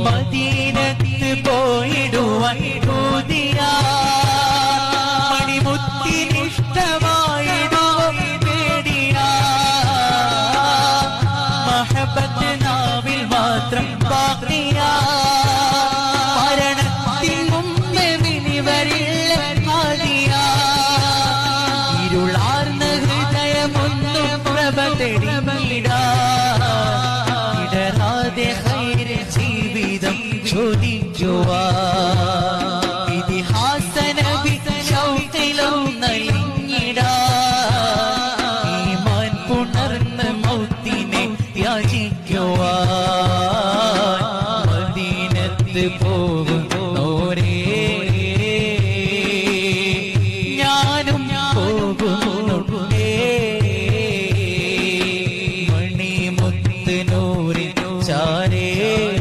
മദീനത്ത് പോയിടുവാൻ പൂതിയ മണിമുത്തിനിഷ്ടമായിടുവാൻ പേടിയ മഹബത്ത് നാവിൽ മാത്രം ബാക്കിയ മരണത്തിൻ മുമ്പേ വിനിവരില്ല ഹാദിയ ഇരുളാർന്ന ഹൃദയമൊന്നും പ്രഭ തെളിയിടാ ഇടരാതെ ഹൈറ് ജീവിതം ചൊരിക്കുവാൻ ഇതിഹാസ നബി ശൗഖിലും നലിഞ്ഞിടാൻ ഈമാൻ പുണർന്ന മൗത്തിനെ യാചിക്കുവാൻ മദീനത്ത്